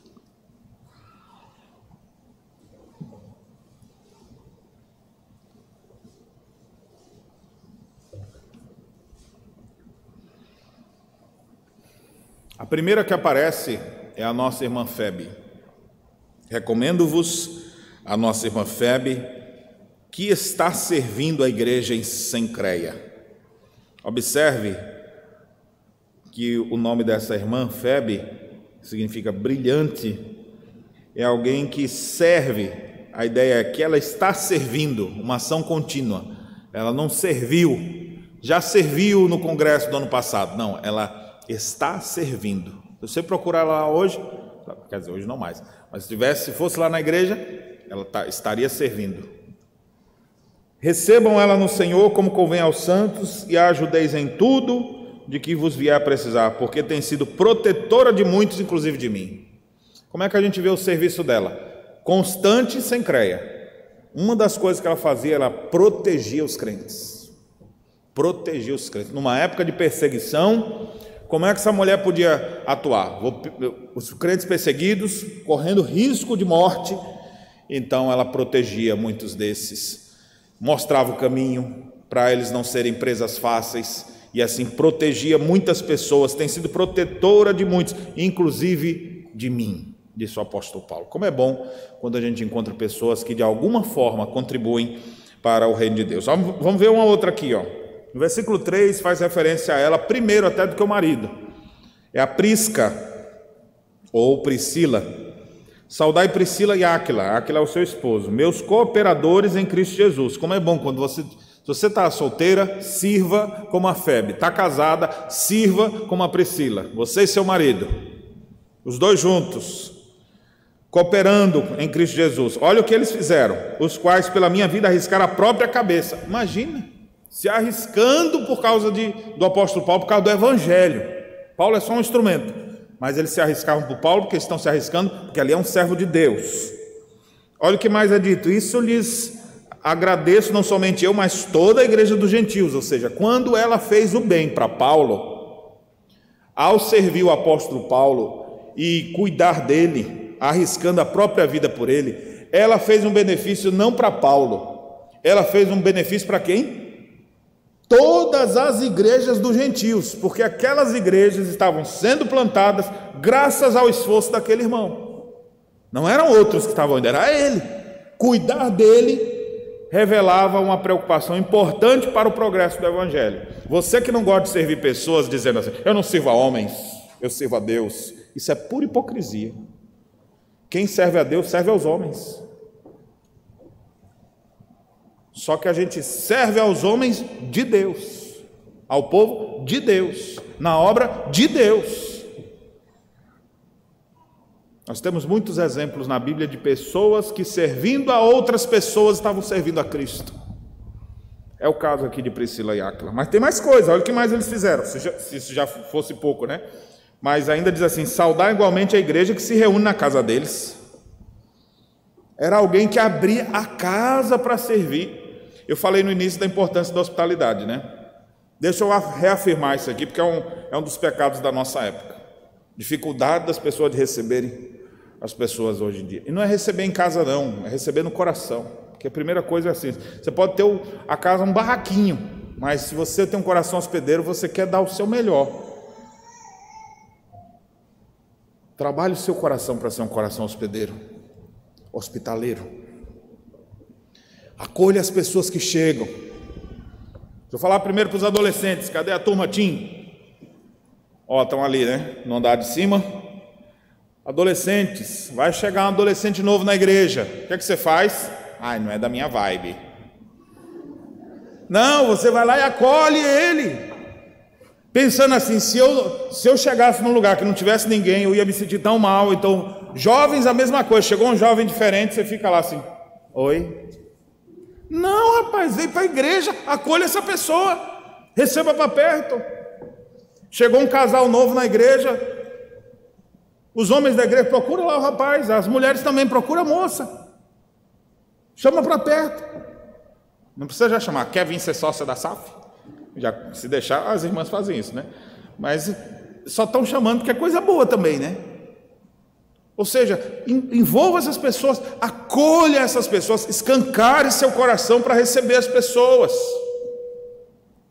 [SPEAKER 1] A primeira que aparece é a nossa irmã Febe. Recomendo-vos a nossa irmã Febe, que está servindo a igreja em Cencreia. Observe que o nome dessa irmã, Febe, significa brilhante, é alguém que serve. A ideia é que ela está servindo, uma ação contínua. Ela não serviu, já serviu no congresso do ano passado. Não, ela está servindo. Se você procurar lá hoje, quer dizer, hoje não mais, mas se fosse lá na igreja, ela estaria servindo. Recebam ela no Senhor como convém aos santos e a ajudeis em tudo de que vos vier a precisar, porque tem sido protetora de muitos, inclusive de mim. Como é que a gente vê o serviço dela? Constante e sem creia. Uma das coisas que ela fazia, ela protegia os crentes. Protegia os crentes. Numa época de perseguição, como é que essa mulher podia atuar? Os crentes perseguidos, correndo risco de morte, então ela protegia muitos desses. Mostrava o caminho para eles não serem presas fáceis, e assim protegia muitas pessoas, tem sido protetora de muitos, inclusive de mim, disse o apóstolo Paulo. Como é bom quando a gente encontra pessoas que de alguma forma contribuem para o reino de Deus. Vamos ver uma outra aqui, ó. No versículo 3 faz referência a ela, primeiro até do que o marido. É a Prisca, ou Priscila. Saudai Priscila e Áquila. Áquila é o seu esposo, meus cooperadores em Cristo Jesus. Como é bom quando se você está solteira, sirva como a Febe. Está casada, sirva como a Priscila. Você e seu marido, os dois juntos, cooperando em Cristo Jesus. Olha o que eles fizeram, os quais pela minha vida arriscaram a própria cabeça. Imagina, se arriscando por causa do apóstolo Paulo, por causa do evangelho. Paulo é só um instrumento, mas eles se arriscavam por Paulo, porque estão se arriscando, porque ali é um servo de Deus. Olha o que mais é dito, isso lhes agradeço, não somente eu, mas toda a igreja dos gentios. Ou seja, quando ela fez o bem para Paulo, ao servir o apóstolo Paulo e cuidar dele, arriscando a própria vida por ele, ela fez um benefício não para Paulo, ela fez um benefício para quem? Todas as igrejas dos gentios, porque aquelas igrejas estavam sendo plantadas graças ao esforço daquele irmão. Não eram outros que estavam indo, era ele. Cuidar dele revelava uma preocupação importante para o progresso do evangelho. Você que não gosta de servir pessoas dizendo assim, eu não sirvo a homens, eu sirvo a Deus, isso é pura hipocrisia. Quem serve a Deus serve aos homens. Só que a gente serve aos homens de Deus, ao povo de Deus, na obra de Deus. Nós temos muitos exemplos na Bíblia de pessoas que, servindo a outras pessoas, estavam servindo a Cristo. É o caso aqui de Priscila e Áquila. Mas tem mais coisa, olha o que mais eles fizeram, se isso já fosse pouco, né? Mas ainda diz assim: saudar igualmente a igreja que se reúne na casa deles. Era alguém que abria a casa para servir. Eu falei no início da importância da hospitalidade, né? Deixa eu reafirmar isso aqui, porque é um dos pecados da nossa época. Dificuldade das pessoas de receberem as pessoas hoje em dia. E não é receber em casa não, é receber no coração. Porque a primeira coisa é assim: você pode ter a casa um barraquinho, mas se você tem um coração hospedeiro, você quer dar o seu melhor. Trabalhe o seu coração para ser um coração hospedeiro, hospitaleiro. Acolha as pessoas que chegam. Deixa eu falar primeiro para os adolescentes. Cadê a turma Tim? Ó, estão ali, né? No andar de cima. Adolescentes, vai chegar um adolescente novo na igreja. O que é que você faz? Ai, não é da minha vibe. Não, você vai lá e acolhe ele. Pensando assim: se eu chegasse num lugar que não tivesse ninguém, eu ia me sentir tão mal. Então, jovens, a mesma coisa. Chegou um jovem diferente, você fica lá assim: oi? Não, rapaz, vem para a igreja, acolha essa pessoa, receba para perto. Chegou um casal novo na igreja, os homens da igreja procuram lá o rapaz, as mulheres também procuram a moça, chama para perto. Não precisa já chamar: quer vir ser sócia da SAF? Já, se deixar, as irmãs fazem isso, né? Mas só estão chamando porque é coisa boa também, né? Ou seja, envolva essas pessoas, acolha essas pessoas, escancare seu coração para receber as pessoas.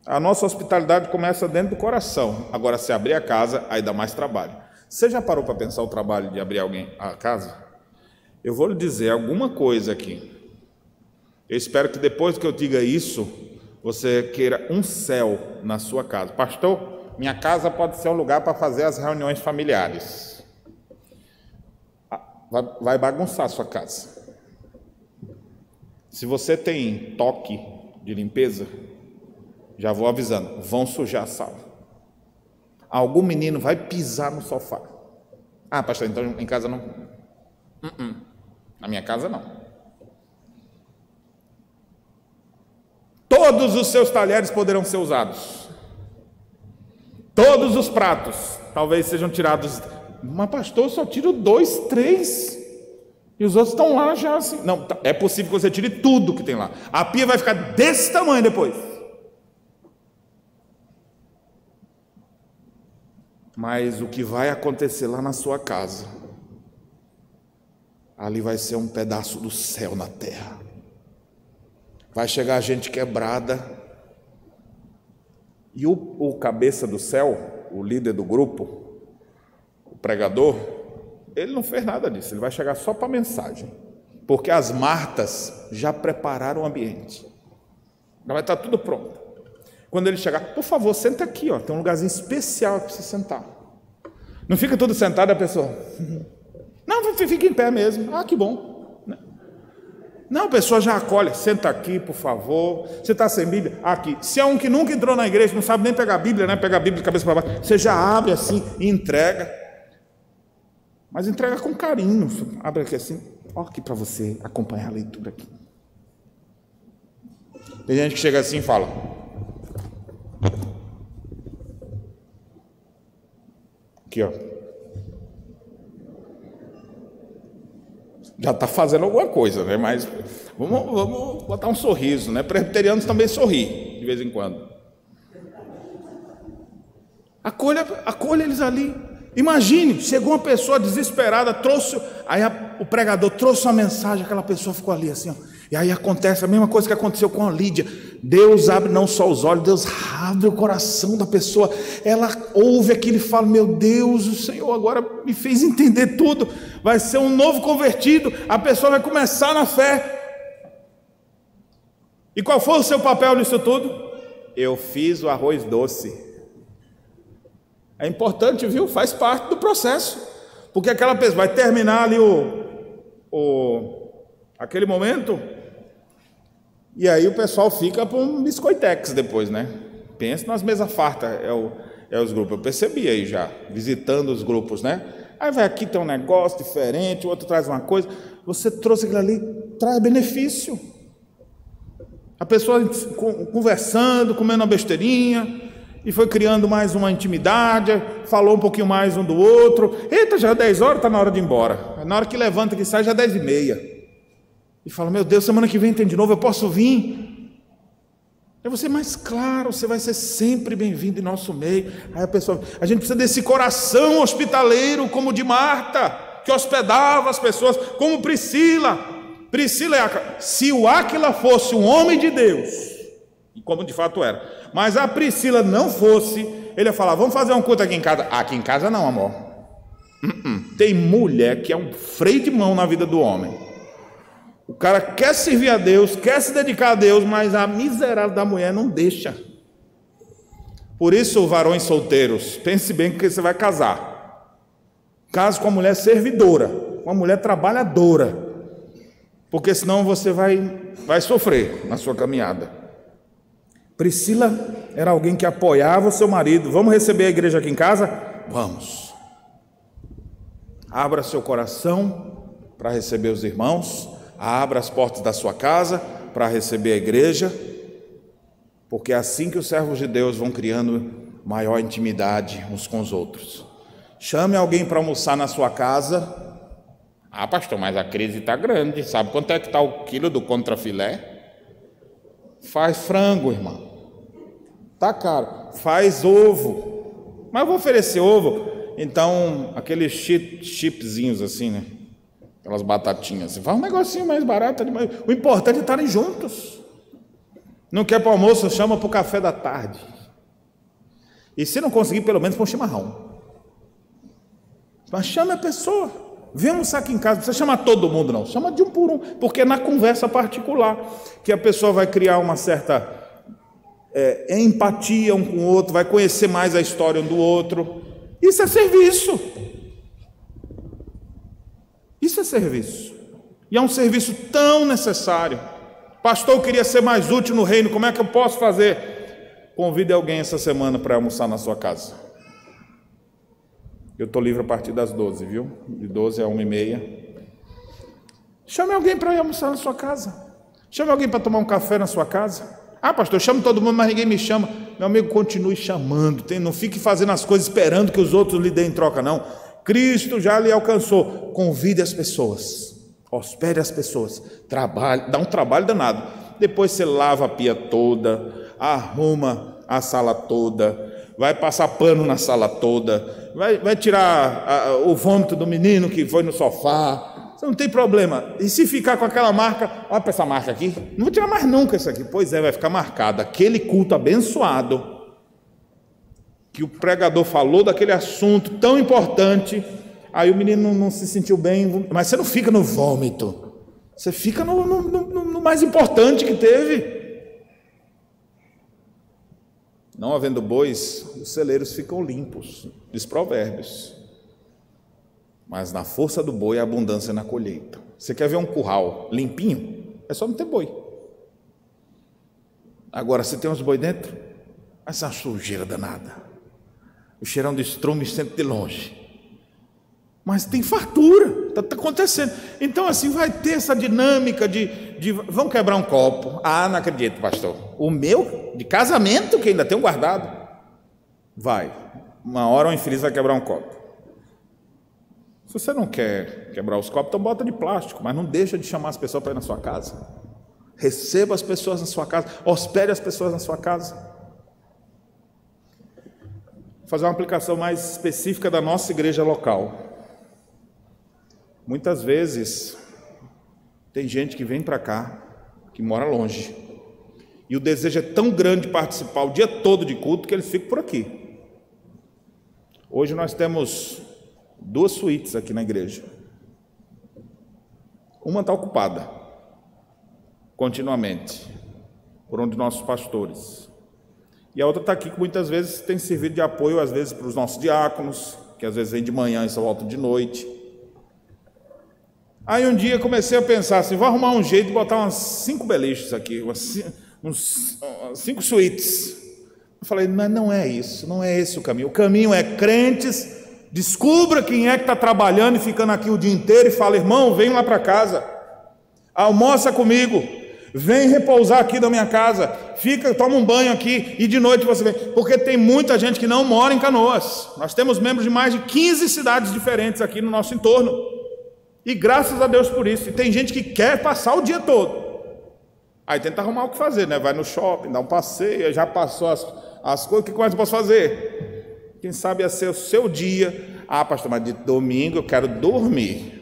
[SPEAKER 1] A nossa hospitalidade começa dentro do coração. Agora, se abrir a casa, aí dá mais trabalho. Você já parou para pensar o trabalho de abrir a casa? Eu vou lhe dizer alguma coisa aqui. Eu espero que depois que eu diga isso, você queira um céu na sua casa. Pastor, minha casa pode ser um lugar para fazer as reuniões familiares. Vai bagunçar a sua casa. Se você tem toque de limpeza, já vou avisando, vão sujar a sala. Algum menino vai pisar no sofá. Ah, pastor, então em casa não? Na minha casa não. Todos os seus talheres poderão ser usados. Todos os pratos talvez sejam tirados. Mas pastor, eu só tiro 2, 3. E os outros estão lá já assim. Não, é possível que você tire tudo que tem lá. A pia vai ficar desse tamanho depois. Mas o que vai acontecer lá na sua casa, ali vai ser um pedaço do céu na terra. Vai chegar gente quebrada. E o cabeça do céu, o líder do grupo, o pregador, ele não fez nada disso. Ele vai chegar só para a mensagem. Porque as Martas já prepararam o ambiente. Já vai estar tudo pronto. Quando ele chegar, por favor, senta aqui, ó, tem um lugarzinho especial para você sentar. Não fica tudo sentado a pessoa. Não, fica em pé mesmo. Ah, que bom. Não, a pessoa já acolhe, senta aqui, por favor. Você está sem Bíblia? Aqui. Se é um que nunca entrou na igreja, não sabe nem pegar a Bíblia, né? Pega a Bíblia de cabeça para baixo, você já abre assim e entrega. Mas entrega com carinho. Abre aqui assim, ó, aqui para você acompanhar a leitura aqui. Tem gente que chega assim e fala: aqui, ó. Já está fazendo alguma coisa, né? Mas vamos botar um sorriso, né? Presbiterianos também sorri de vez em quando. Acolha eles ali. Imagine, chegou uma pessoa desesperada, o pregador trouxe uma mensagem, aquela pessoa ficou ali assim, ó. E aí acontece a mesma coisa que aconteceu com a Lídia. Deus abre não só os olhos, Deus abre o coração da pessoa. Ela ouve aquilo e fala: meu Deus, o Senhor agora me fez entender tudo. Vai ser um novo convertido. A pessoa vai começar na fé. E qual foi o seu papel nisso tudo? Eu fiz o arroz doce. É importante, viu? Faz parte do processo. Porque aquela pessoa vai terminar ali aquele momento, e aí o pessoal fica para um biscoitex depois, né? Pensa nas mesas fartas, é os grupos. Eu percebi aí já, visitando os grupos, né? Aí vai aqui, tem um negócio diferente, o outro traz uma coisa. Você trouxe aquilo ali, traz benefício. A pessoa conversando, comendo uma besteirinha, e foi criando mais uma intimidade, falou um pouquinho mais um do outro. Eita, já é 10 horas, está na hora de ir embora. Na hora que levanta, que sai, já é 10h30. E fala, meu Deus, semana que vem tem de novo, eu posso vir? Aí você, mais claro, você vai ser sempre bem-vindo em nosso meio. Aí a gente precisa desse coração hospitaleiro, como o de Marta, que hospedava as pessoas, como Priscila e Áquila. Se o Áquila fosse um homem de Deus, e como de fato era, mas a Priscila não fosse, ele ia falar, vamos fazer um culto aqui em casa. Aqui em casa não, amor. Tem mulher que é um freio de mão na vida do homem. O cara quer servir a Deus, quer se dedicar a Deus, mas a miserável da mulher não deixa. Por isso, varões solteiros, pense bem que você vai casar. Case com uma mulher servidora, uma mulher trabalhadora, porque senão você vai sofrer na sua caminhada. Priscila era alguém que apoiava o seu marido. Vamos receber a igreja aqui em casa? Vamos. Abra seu coração para receber os irmãos. Abra as portas da sua casa para receber a igreja. Porque é assim que os servos de Deus vão criando maior intimidade uns com os outros. Chame alguém para almoçar na sua casa. Ah, pastor, mas a crise está grande. Sabe quanto é que está o quilo do contrafilé? Faz frango, irmão. Tá caro. Faz ovo. Mas eu vou oferecer ovo. Então, aqueles chipzinhos assim, né? Aquelas batatinhas. Faz um negocinho mais barato. O importante é estarem juntos. Não quer para o almoço, chama para o café da tarde. E se não conseguir, pelo menos para um chimarrão. Mas chame a pessoa. Vem almoçar aqui em casa, não precisa chamar todo mundo não, chama de um por um, porque é na conversa particular que a pessoa vai criar uma certa empatia um com o outro, vai conhecer mais a história um do outro. Isso é serviço. Isso é serviço. E é um serviço tão necessário. Pastor, eu queria ser mais útil no reino, como é que eu posso fazer? Convide alguém essa semana para almoçar na sua casa. Eu estou livre a partir das 12, viu? De 12 a 1h30. Chame alguém para ir almoçar na sua casa. Chame alguém para tomar um café na sua casa. Ah, pastor, eu chamo todo mundo, mas ninguém me chama. Meu amigo, continue chamando. Não fique fazendo as coisas esperando que os outros lhe deem troca, não. Cristo já lhe alcançou. Convide as pessoas. Hospede as pessoas. Trabalhe, dá um trabalho danado. Depois você lava a pia toda, arruma a sala toda, vai passar pano na sala toda, vai tirar o vômito do menino que foi no sofá. Você não tem problema. E se ficar com aquela marca, olha para essa marca aqui, não vou tirar mais nunca isso aqui. Pois é, vai ficar marcado. Aquele culto abençoado, que o pregador falou daquele assunto tão importante, aí o menino não se sentiu bem, mas você não fica no vômito, você fica no mais importante que teve. Não havendo bois, os celeiros ficam limpos, diz Provérbios. Mas na força do boi há abundância na colheita. Você quer ver um curral limpinho? É só não ter boi. Agora, se tem uns boi dentro, essa sujeira danada. O cheirão de estrume sempre de longe. Mas tem fartura, está acontecendo. Então, assim, vai ter essa dinâmica de vamos quebrar um copo. Ah, não acredito, pastor. O meu, de casamento, que ainda tenho guardado. Vai. Uma hora o infeliz vai quebrar um copo. Se você não quer quebrar os copos, então bota de plástico, mas não deixa de chamar as pessoas para ir na sua casa. Receba as pessoas na sua casa. Hospede as pessoas na sua casa. Vou fazer uma aplicação mais específica da nossa igreja local. Muitas vezes, tem gente que vem para cá, que mora longe, e o desejo é tão grande de participar o dia todo de culto, que eles ficam por aqui. Hoje nós temos 2 suítes aqui na igreja. Uma está ocupada, continuamente, por um de nossos pastores. E a outra está aqui, que muitas vezes tem servido de apoio, às vezes, para os nossos diáconos, que às vezes vem de manhã e só volta de noite. Aí um dia comecei a pensar assim, vou arrumar um jeito de botar umas 5 beliches aqui, uns 5 suítes. Eu falei, mas não é isso, não é esse o caminho. O caminho é crentes Descubra quem é que está trabalhando e ficando aqui o dia inteiro e fala: irmão, vem lá para casa, almoça comigo, vem repousar aqui na minha casa, fica, toma um banho aqui e de noite você vem. Porque tem muita gente que não mora em Canoas. Nós temos membros de mais de 15 cidades diferentes aqui no nosso entorno, e graças a Deus por isso. E tem gente que quer passar o dia todo, aí tenta arrumar o que fazer, né? Vai no shopping, dá um passeio, já passou as coisas, o que mais eu posso fazer? Quem sabe ia ser o seu dia. Ah, pastor, mas de domingo eu quero dormir,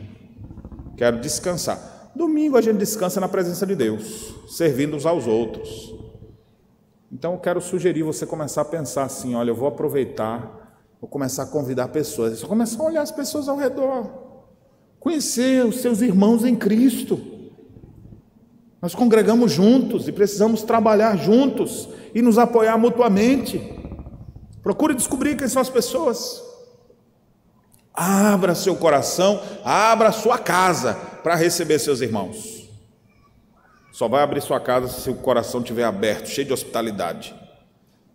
[SPEAKER 1] quero descansar. Domingo a gente descansa na presença de Deus, servindo uns aos outros. Então eu quero sugerir você começar a pensar assim: olha, eu vou aproveitar, vou começar a convidar pessoas, você começar a olhar as pessoas ao redor, conhecer os seus irmãos em Cristo. Nós congregamos juntos e precisamos trabalhar juntos e nos apoiar mutuamente. Procure descobrir quem são as pessoas. Abra seu coração, abra sua casa para receber seus irmãos. Só vai abrir sua casa se o coração estiver aberto, cheio de hospitalidade.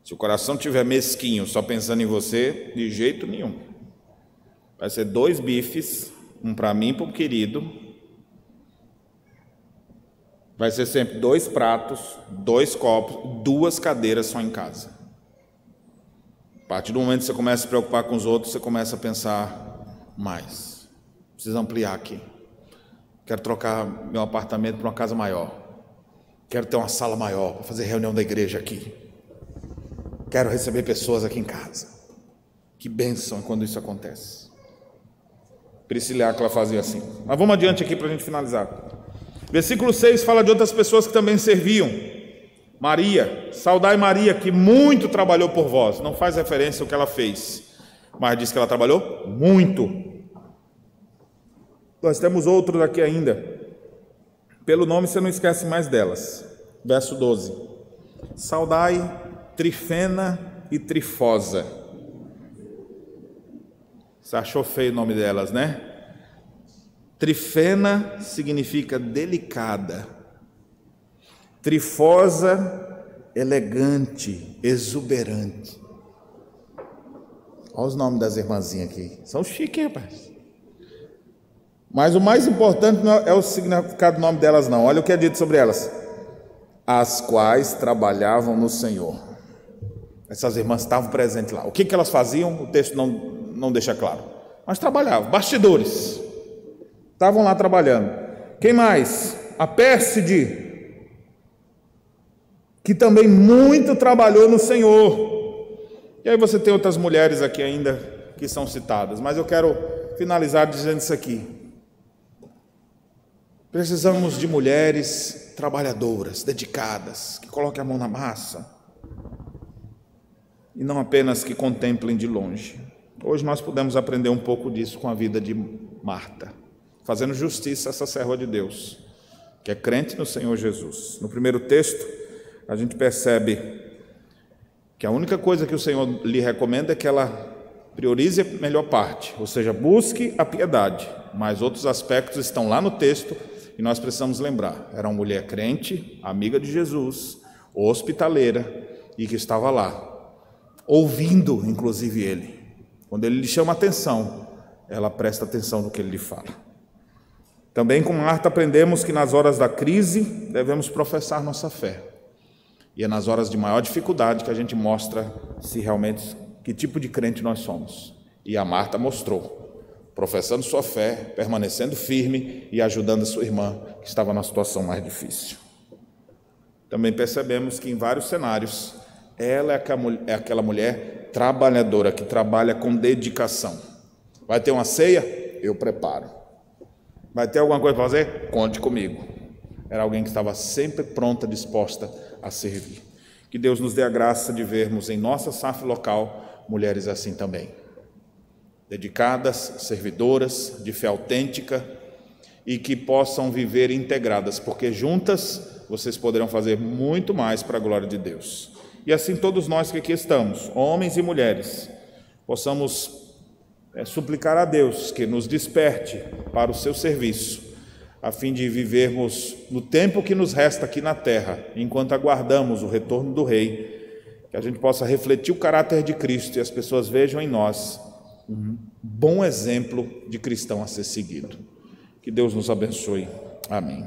[SPEAKER 1] Se o coração estiver mesquinho, só pensando em você, de jeito nenhum. Vai ser 2 bifes, um para mim e para o querido. Vai ser sempre 2 pratos, 2 copos, 2 cadeiras só em casa. A partir do momento que você começa a se preocupar com os outros, você começa a pensar mais. Preciso ampliar aqui. Quero trocar meu apartamento para uma casa maior. Quero ter uma sala maior para fazer reunião da igreja aqui. Quero receber pessoas aqui em casa. Que bênção quando isso acontece. Priscila que ela fazia assim. Mas vamos adiante aqui para a gente finalizar. Versículo 6 fala de outras pessoas que também serviam. Maria, saudai Maria, que muito trabalhou por vós. Não faz referência ao que ela fez, mas diz que ela trabalhou muito. Nós temos outros aqui ainda. Pelo nome você não esquece mais delas. Verso 12. Saudai Trifena e Trifosa. Você achou feio o nome delas, né? Trifena significa delicada. Trifosa, elegante, exuberante. Olha os nomes das irmãzinhas aqui. São chiques, rapaz. Mas o mais importante não é o significado do nome delas, não. Olha o que é dito sobre elas. As quais trabalhavam no Senhor. Essas irmãs estavam presentes lá. O que elas faziam? O texto não deixa claro. Mas trabalhavam, bastidores. Estavam lá trabalhando. Quem mais? A Pérside, que também muito trabalhou no Senhor. E aí você tem outras mulheres aqui ainda que são citadas, mas eu quero finalizar dizendo isso aqui. Precisamos de mulheres trabalhadoras, dedicadas, que coloquem a mão na massa, e não apenas que contemplem de longe. Hoje nós podemos aprender um pouco disso com a vida de Marta, fazendo justiça a essa serva de Deus, que é crente no Senhor Jesus. No primeiro texto, a gente percebe que a única coisa que o Senhor lhe recomenda é que ela priorize a melhor parte, ou seja, busque a piedade, mas outros aspectos estão lá no texto e nós precisamos lembrar. Era uma mulher crente, amiga de Jesus, hospitaleira, e que estava lá, ouvindo inclusive ele. Quando ele lhe chama a atenção, ela presta atenção no que ele lhe fala. Também com Marta aprendemos que nas horas da crise devemos professar nossa fé. E é nas horas de maior dificuldade que a gente mostra se realmente que tipo de crente nós somos. E a Marta mostrou, professando sua fé, permanecendo firme e ajudando a sua irmã, que estava na situação mais difícil. Também percebemos que em vários cenários, ela é aquela mulher trabalhadora, que trabalha com dedicação. Vai ter uma ceia? Eu preparo. Vai ter alguma coisa para fazer? Conte comigo. Era alguém que estava sempre pronta, disposta a servir. Que Deus nos dê a graça de vermos em nossa SAF local mulheres assim também. Dedicadas, servidoras, de fé autêntica e que possam viver integradas, porque juntas vocês poderão fazer muito mais para a glória de Deus. E assim todos nós que aqui estamos, homens e mulheres, possamos suplicar a Deus que nos desperte para o seu serviço, a fim de vivermos no tempo que nos resta aqui na terra, enquanto aguardamos o retorno do Rei, que a gente possa refletir o caráter de Cristo e as pessoas vejam em nós um bom exemplo de cristão a ser seguido. Que Deus nos abençoe. Amém.